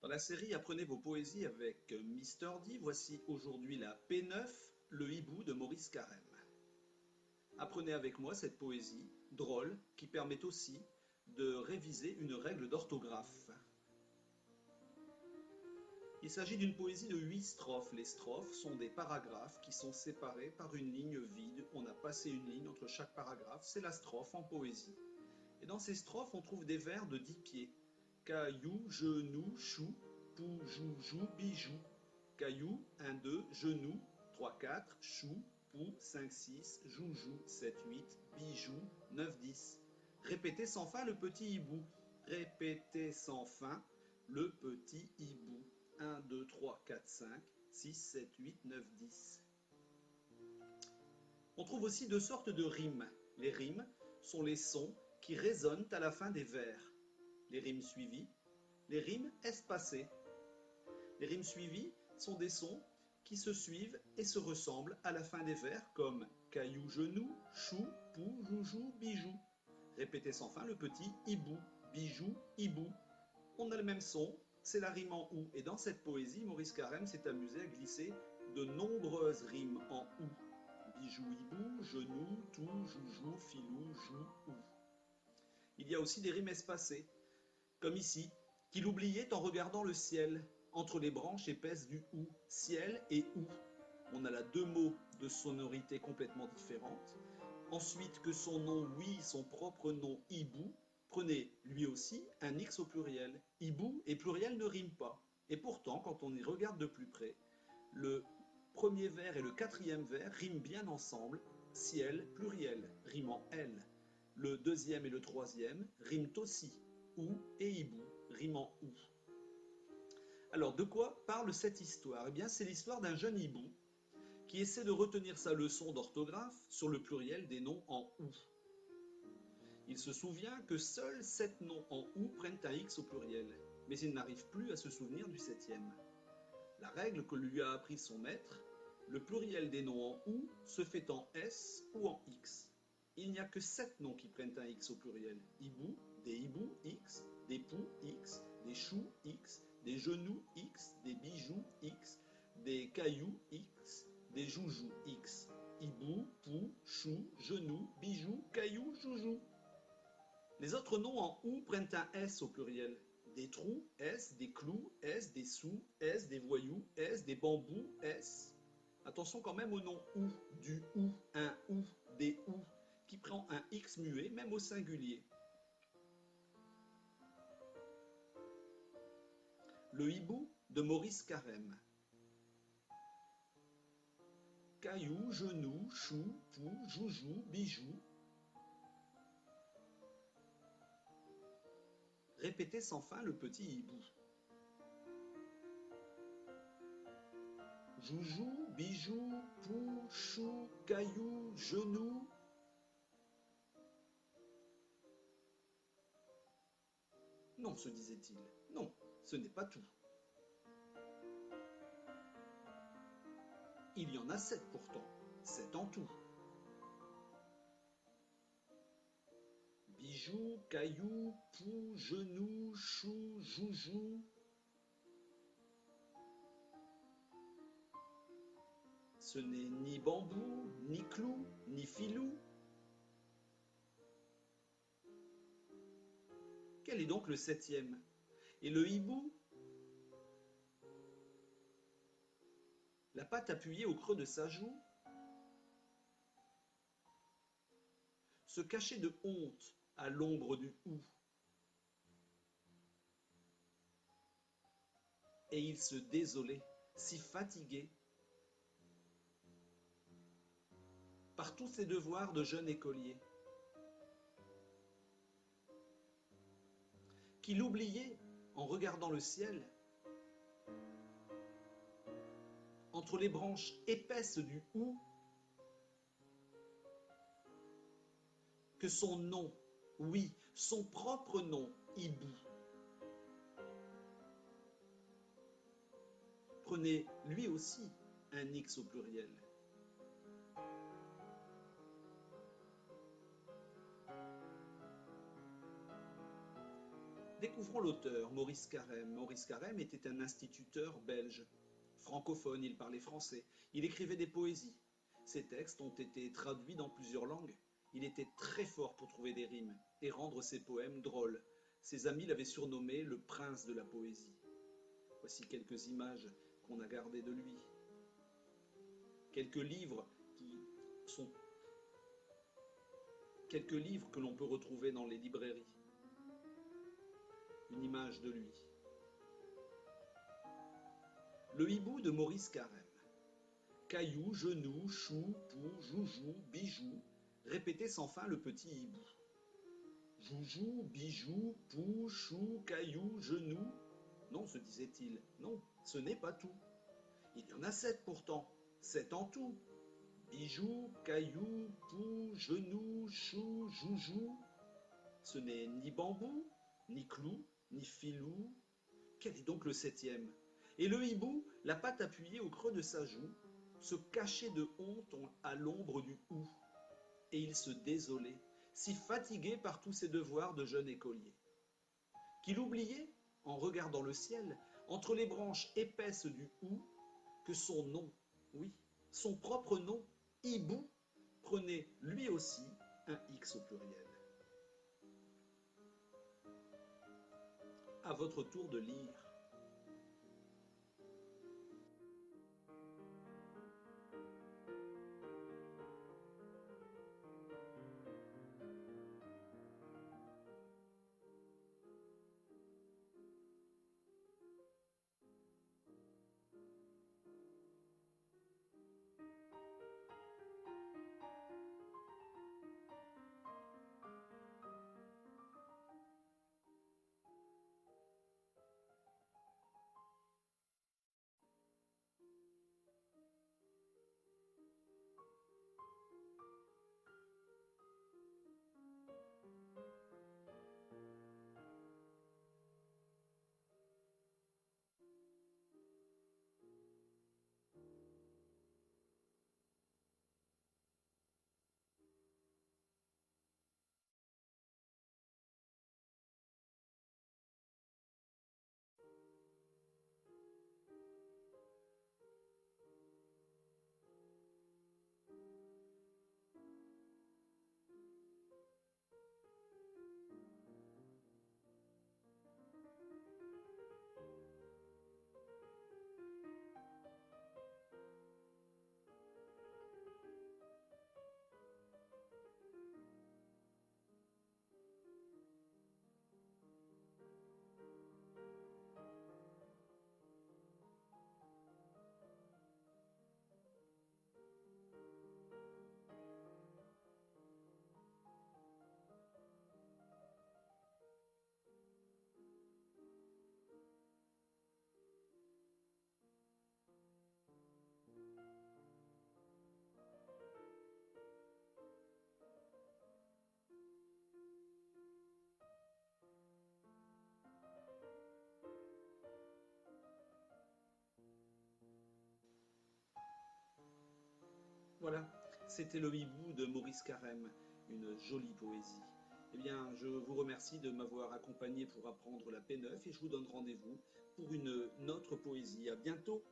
Dans la série Apprenez vos poésies avec Mister D, voici aujourd'hui la P9, le hibou de Maurice Carême. Apprenez avec moi cette poésie, drôle, qui permet aussi de réviser une règle d'orthographe. Il s'agit d'une poésie de 8 strophes. Les strophes sont des paragraphes qui sont séparés par une ligne vide. On a passé une ligne entre chaque paragraphe, c'est la strophe en poésie. Et dans ces strophes, on trouve des vers de 10 pieds. Caillou, genou, chou, pou, jou, jou, bijou. Caillou, 1, 2, genou, 3, 4, chou, pou, 5, 6, joujou, 7, 8, bijou, 9, 10. Répétez sans fin le petit hibou. Répétez sans fin le petit hibou. 1, 2, 3, 4, 5, 6, 7, 8, 9, 10. On trouve aussi deux sortes de rimes. Les rimes sont les sons qui résonnent à la fin des vers. Les rimes suivies, les rimes espacées. Les rimes suivies sont des sons qui se suivent et se ressemblent à la fin des vers, comme caillou, genou, chou, pou, joujou, bijou. Répétez sans fin le petit hibou, bijou, hibou. On a le même son, c'est la rime en ou. Et dans cette poésie, Maurice Carême s'est amusé à glisser de nombreuses rimes en ou. Bijou, hibou, genou, tout, joujou, filou, jou, ou. Il y a aussi des rimes espacées, comme ici, qu'il oubliait en regardant le ciel, entre les branches épaisses du ou, ciel et ou. On a là deux mots de sonorité complètement différentes. Ensuite, que son nom oui, son propre nom hibou, prenez lui aussi un x au pluriel. Hibou et pluriel ne riment pas. Et pourtant, quand on y regarde de plus près, le premier vers et le quatrième vers riment bien ensemble, ciel, pluriel, riment en L. Le deuxième et le troisième riment aussi, ou et hibou, rimant ou. Alors, de quoi parle cette histoire? Eh bien, c'est l'histoire d'un jeune hibou qui essaie de retenir sa leçon d'orthographe sur le pluriel des noms en ou. Il se souvient que seuls 7 noms en ou prennent un x au pluriel, mais il n'arrive plus à se souvenir du 7e. La règle que lui a appris son maître, le pluriel des noms en ou se fait en s ou en x. Il n'y a que 7 noms qui prennent un x au pluriel. Hibou, des hiboux x, des poux x, des choux x, des genoux x, des bijoux x, des cailloux x, des joujous x. Hibou, poux, chou, genoux, bijoux, cailloux, joujou. Les autres noms en ou prennent un s au pluriel. Des trous, s, des clous, s, des sous, s, des voyous, s, des bambous, s. Attention quand même au nom ou, du ou, un ou, des ou, qui prend un x muet même au singulier. Le hibou de Maurice Carême. Caillou, genou, chou, pou, joujou, bijou. Répétez sans fin le petit hibou. Joujou, bijou, pou, chou, caillou, genou. Non, se disait-il, non, ce n'est pas tout. Il y en a 7 pourtant, 7 en tout. Bijoux, cailloux, pou, genou, chou, joujou. Ce n'est ni bambou, ni clou, ni filou. Quel est donc le 7e? Et le hibou? La patte appuyée au creux de sa joue? Se cacher de honte à l'ombre du ou. Et il se désolait, si fatigué, par tous ses devoirs de jeune écolier, qu'il oubliait en regardant le ciel, entre les branches épaisses du ou, que son nom, oui, son propre nom, hibou, prenait lui aussi un x au pluriel. Découvrons l'auteur, Maurice Carême. Maurice Carême était un instituteur belge. Francophone, il parlait français. Il écrivait des poésies. Ses textes ont été traduits dans plusieurs langues. Il était très fort pour trouver des rimes et rendre ses poèmes drôles. Ses amis l'avaient surnommé le prince de la poésie. Voici quelques images qu'on a gardées de lui. Quelques livres que l'on peut retrouver dans les librairies. Une image de lui. Le hibou de Maurice Carême. Caillou, genou, chou, pou, joujou, bijou, répétait sans fin le petit hibou. Joujou, bijou, pou, chou, caillou, genou. Non, se disait-il, non, ce n'est pas tout. Il y en a 7 pourtant, 7 en tout. Bijou, caillou, pou, genou, chou, joujou. Ce n'est ni bambou, ni clou, ni filou. Quel est donc le 7e? Et le hibou, la patte appuyée au creux de sa joue, se cachait de honte à l'ombre du hou. Et il se désolait, si fatigué par tous ses devoirs de jeune écolier, qu'il oubliait, en regardant le ciel, entre les branches épaisses du hou, que son nom, oui, son propre nom, hibou, prenait lui aussi un X au pluriel. À votre tour de lire. Voilà, c'était le hibou de Maurice Carême, une jolie poésie. Eh bien, je vous remercie de m'avoir accompagné pour apprendre la P9 et je vous donne rendez-vous pour une autre poésie. À bientôt!